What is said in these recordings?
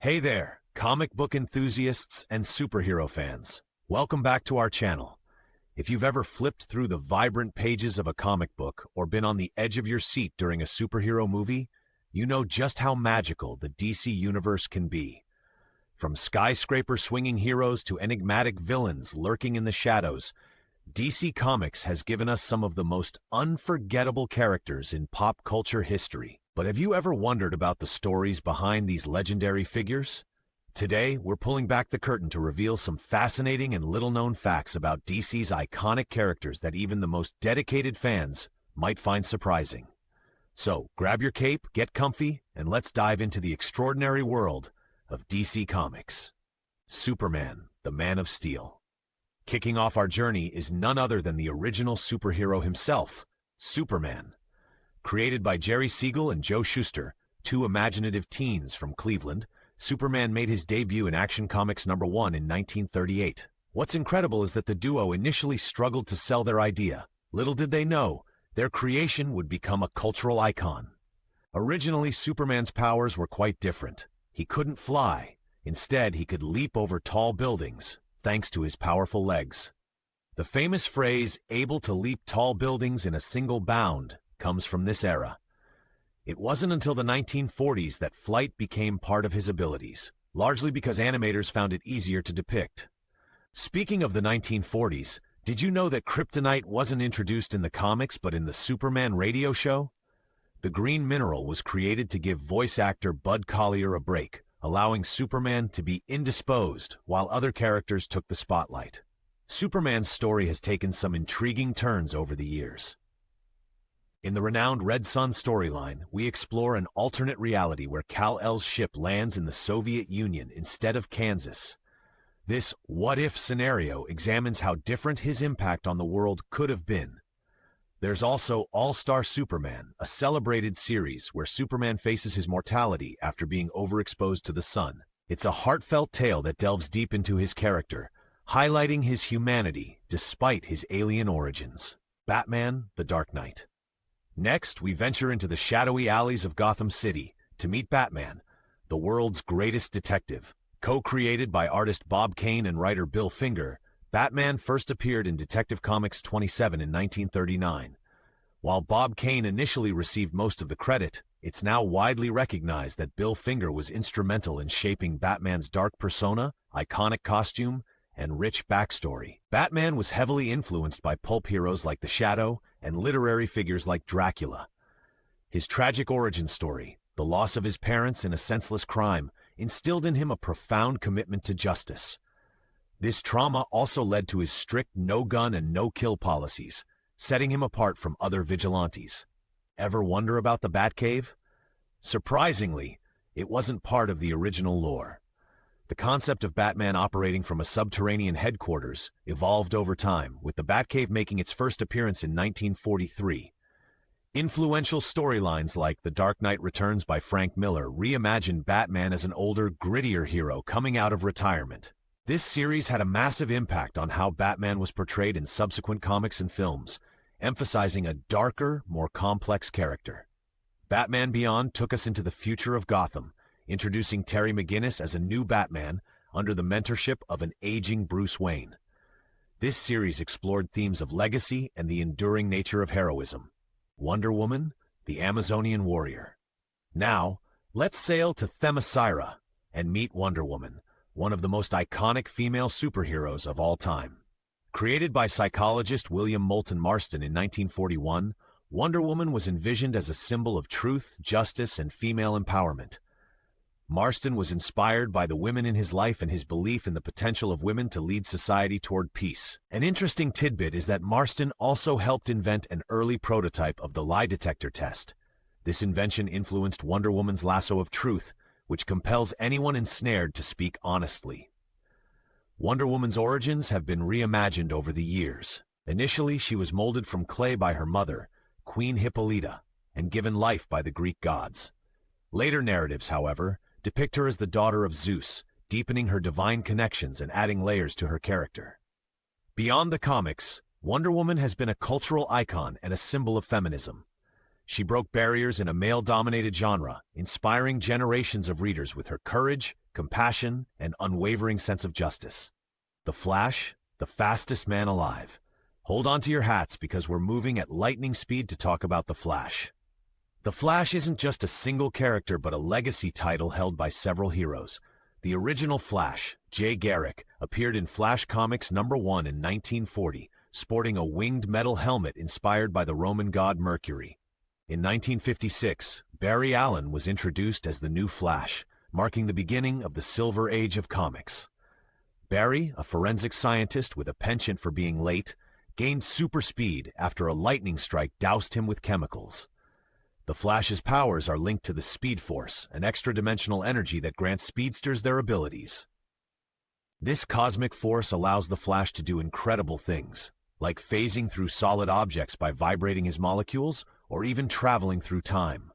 Hey there, comic book enthusiasts and superhero fans. Welcome back to our channel. If you've ever flipped through the vibrant pages of a comic book or been on the edge of your seat during a superhero movie, you know just how magical the DC Universe can be. From skyscraper-swinging heroes to enigmatic villains lurking in the shadows, DC Comics has given us some of the most unforgettable characters in pop culture history. But have you ever wondered about the stories behind these legendary figures? Today, we're pulling back the curtain to reveal some fascinating and little-known facts about DC's iconic characters that even the most dedicated fans might find surprising. So, grab your cape, get comfy, and let's dive into the extraordinary world of DC Comics. Superman, the Man of Steel. Kicking off our journey is none other than the original superhero himself, Superman. Created by Jerry Siegel and Joe Shuster, two imaginative teens from Cleveland, Superman made his debut in Action Comics #1 in 1938. What's incredible is that the duo initially struggled to sell their idea. Little did they know, their creation would become a cultural icon. Originally, Superman's powers were quite different. He couldn't fly. Instead, he could leap over tall buildings, thanks to his powerful legs. The famous phrase, "able to leap tall buildings in a single bound," comes from this era. It wasn't until the 1940s that flight became part of his abilities, largely because animators found it easier to depict. Speaking of the 1940s, did you know that kryptonite wasn't introduced in the comics but in the Superman radio show? The green mineral was created to give voice actor Bud Collyer a break, allowing Superman to be indisposed while other characters took the spotlight. Superman's story has taken some intriguing turns over the years. In the renowned Red Son storyline, we explore an alternate reality where Kal-El's ship lands in the Soviet Union instead of Kansas. This what-if scenario examines how different his impact on the world could have been. There's also All-Star Superman, a celebrated series where Superman faces his mortality after being overexposed to the sun. It's a heartfelt tale that delves deep into his character, highlighting his humanity despite his alien origins. Batman: The Dark Knight. Next, we venture into the shadowy alleys of Gotham City to meet Batman, the world's greatest detective. Co-created by artist Bob Kane and writer Bill Finger, Batman first appeared in Detective Comics 27 in 1939. While Bob Kane initially received most of the credit, it's now widely recognized that Bill Finger was instrumental in shaping Batman's dark persona, iconic costume, and rich backstory. Batman was heavily influenced by pulp heroes like The Shadow and literary figures like Dracula. His tragic origin story, the loss of his parents in a senseless crime, instilled in him a profound commitment to justice. This trauma also led to his strict no-gun and no-kill policies, setting him apart from other vigilantes. Ever wonder about the Batcave? Surprisingly, it wasn't part of the original lore. The concept of Batman operating from a subterranean headquarters evolved over time, with the Batcave making its first appearance in 1943. Influential storylines like The Dark Knight Returns by Frank Miller reimagined Batman as an older, grittier hero coming out of retirement. This series had a massive impact on how Batman was portrayed in subsequent comics and films, emphasizing a darker, more complex character. Batman Beyond took us into the future of Gotham, introducing Terry McGinnis as a new Batman under the mentorship of an aging Bruce Wayne. This series explored themes of legacy and the enduring nature of heroism. Wonder Woman, the Amazonian warrior. Now, let's sail to Themyscira and meet Wonder Woman, one of the most iconic female superheroes of all time. Created by psychologist William Moulton Marston in 1941, Wonder Woman was envisioned as a symbol of truth, justice, and female empowerment. Marston was inspired by the women in his life and his belief in the potential of women to lead society toward peace. An interesting tidbit is that Marston also helped invent an early prototype of the lie detector test. This invention influenced Wonder Woman's lasso of truth, which compels anyone ensnared to speak honestly. Wonder Woman's origins have been reimagined over the years. Initially, she was molded from clay by her mother, Queen Hippolyta, and given life by the Greek gods. Later narratives, however, depict her as the daughter of Zeus, deepening her divine connections and adding layers to her character. Beyond the comics, Wonder Woman has been a cultural icon and a symbol of feminism. She broke barriers in a male-dominated genre, inspiring generations of readers with her courage, compassion, and unwavering sense of justice. The Flash, the fastest man alive. Hold on to your hats because we're moving at lightning speed to talk about The Flash. The Flash isn't just a single character but a legacy title held by several heroes. The original Flash, Jay Garrick, appeared in Flash Comics #1 in 1940, sporting a winged metal helmet inspired by the Roman god Mercury. In 1956, Barry Allen was introduced as the new Flash, marking the beginning of the Silver Age of comics. Barry, a forensic scientist with a penchant for being late, gained super speed after a lightning strike doused him with chemicals. The Flash's powers are linked to the Speed Force, an extra-dimensional energy that grants speedsters their abilities. This cosmic force allows the Flash to do incredible things, like phasing through solid objects by vibrating his molecules, or even traveling through time.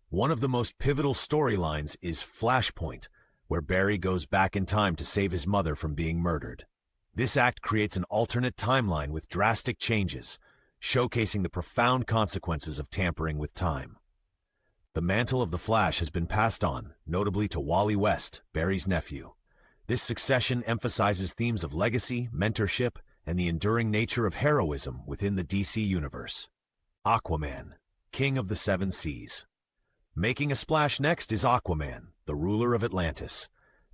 One of the most pivotal storylines is Flashpoint, where Barry goes back in time to save his mother from being murdered. This act creates an alternate timeline with drastic changes, showcasing the profound consequences of tampering with time. The mantle of the Flash has been passed on, notably to Wally West, Barry's nephew. This succession emphasizes themes of legacy, mentorship, and the enduring nature of heroism within the DC universe. Aquaman, King of the Seven Seas. Making a splash next is Aquaman, the ruler of Atlantis.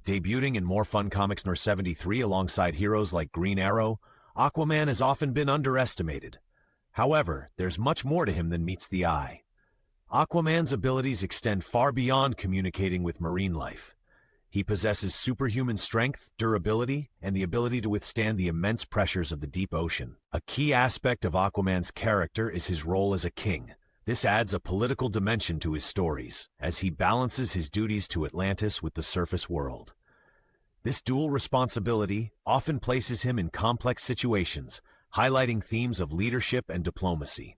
Debuting in More Fun Comics #73 alongside heroes like Green Arrow, Aquaman has often been underestimated. However, there's much more to him than meets the eye. Aquaman's abilities extend far beyond communicating with marine life. He possesses superhuman strength, durability, and the ability to withstand the immense pressures of the deep ocean. A key aspect of Aquaman's character is his role as a king. This adds a political dimension to his stories, as he balances his duties to Atlantis with the surface world. This dual responsibility often places him in complex situations, highlighting themes of leadership and diplomacy.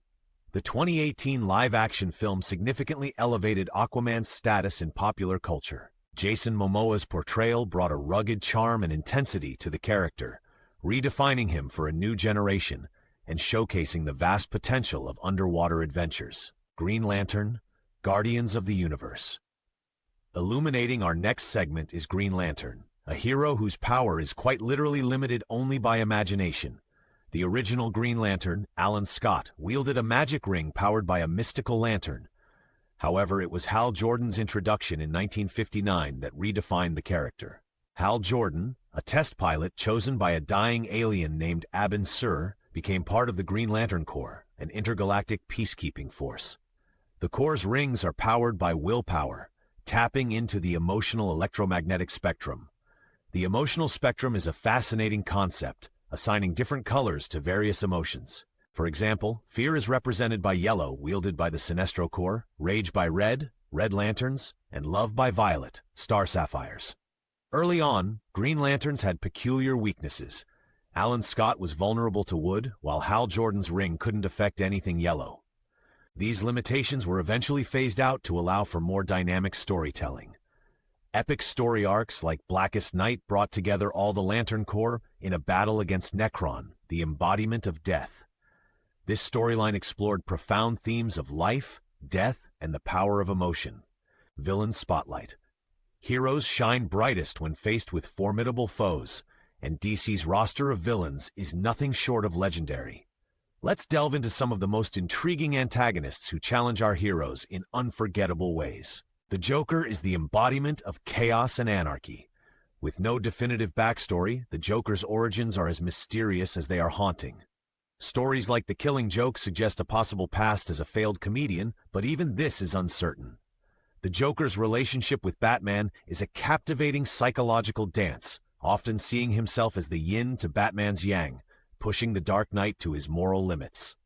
The 2018 live-action film significantly elevated Aquaman's status in popular culture. Jason Momoa's portrayal brought a rugged charm and intensity to the character, redefining him for a new generation and showcasing the vast potential of underwater adventures. Green Lantern, Guardians of the Universe. Illuminating our next segment is Green Lantern, a hero whose power is quite literally limited only by imagination. The original Green Lantern, Alan Scott, wielded a magic ring powered by a mystical lantern. However, it was Hal Jordan's introduction in 1959 that redefined the character. Hal Jordan, a test pilot chosen by a dying alien named Abin Sur, became part of the Green Lantern Corps, an intergalactic peacekeeping force. The Corps' rings are powered by willpower, tapping into the emotional electromagnetic spectrum. The emotional spectrum is a fascinating concept, assigning different colors to various emotions. For example, fear is represented by yellow, wielded by the Sinestro Corps, rage by red, red lanterns, and love by violet, star sapphires. Early on, Green Lanterns had peculiar weaknesses. Alan Scott was vulnerable to wood, while Hal Jordan's ring couldn't affect anything yellow. These limitations were eventually phased out to allow for more dynamic storytelling. Epic story arcs like Blackest Night brought together all the Lantern Corps in a battle against Nekron, the embodiment of death. This storyline explored profound themes of life, death, and the power of emotion. Villain Spotlight. Heroes shine brightest when faced with formidable foes, and DC's roster of villains is nothing short of legendary. Let's delve into some of the most intriguing antagonists who challenge our heroes in unforgettable ways. The Joker is the embodiment of chaos and anarchy. With no definitive backstory, the Joker's origins are as mysterious as they are haunting. Stories like The Killing Joke suggest a possible past as a failed comedian, but even this is uncertain. The Joker's relationship with Batman is a captivating psychological dance, often seeing himself as the yin to Batman's yang, pushing the Dark Knight to his moral limits.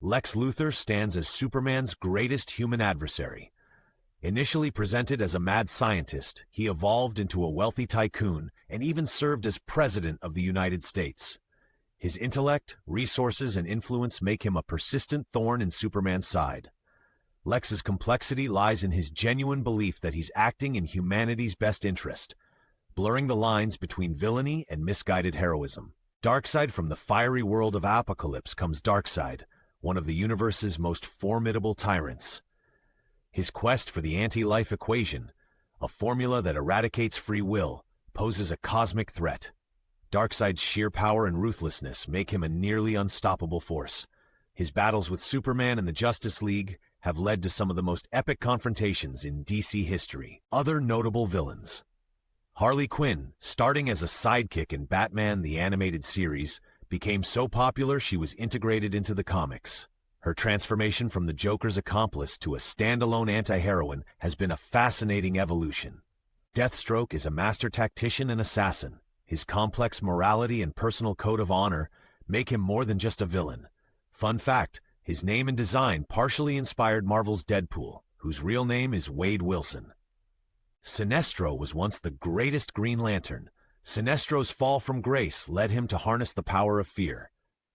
Lex Luthor stands as Superman's greatest human adversary. Initially presented as a mad scientist, he evolved into a wealthy tycoon and even served as President of the United States. His intellect, resources, and influence make him a persistent thorn in Superman's side. Lex's complexity lies in his genuine belief that he's acting in humanity's best interest, blurring the lines between villainy and misguided heroism. Darkseid. From the fiery world of Apocalypse comes Darkseid, one of the universe's most formidable tyrants. His quest for the anti-life equation, a formula that eradicates free will, poses a cosmic threat. Darkseid's sheer power and ruthlessness make him a nearly unstoppable force. His battles with Superman and the Justice League have led to some of the most epic confrontations in DC history. Other notable villains. Harley Quinn, starting as a sidekick in Batman the Animated Series, became so popular she was integrated into the comics. Her transformation from the Joker's accomplice to a standalone anti-heroine has been a fascinating evolution. Deathstroke is a master tactician and assassin. His complex morality and personal code of honor make him more than just a villain. Fun fact, his name and design partially inspired Marvel's Deadpool, whose real name is Wade Wilson. Sinestro was once the greatest Green Lantern. Sinestro's fall from grace led him to harness the power of fear.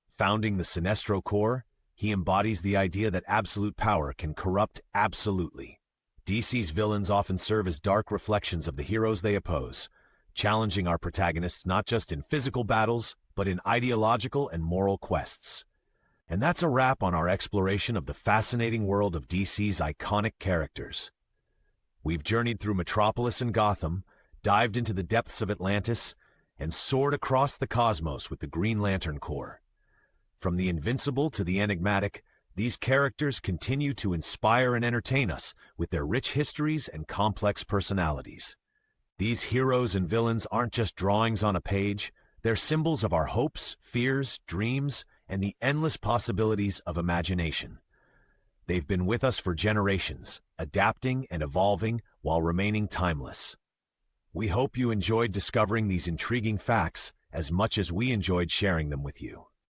Founding the Sinestro Corps, he embodies the idea that absolute power can corrupt absolutely. DC's villains often serve as dark reflections of the heroes they oppose, challenging our protagonists not just in physical battles, but in ideological and moral quests. And that's a wrap on our exploration of the fascinating world of DC's iconic characters. We've journeyed through Metropolis and Gotham, dived into the depths of Atlantis, and soared across the cosmos with the Green Lantern Corps. From the invincible to the enigmatic, these characters continue to inspire and entertain us with their rich histories and complex personalities. These heroes and villains aren't just drawings on a page, they're symbols of our hopes, fears, dreams, and the endless possibilities of imagination. They've been with us for generations, adapting and evolving while remaining timeless. We hope you enjoyed discovering these intriguing facts as much as we enjoyed sharing them with you.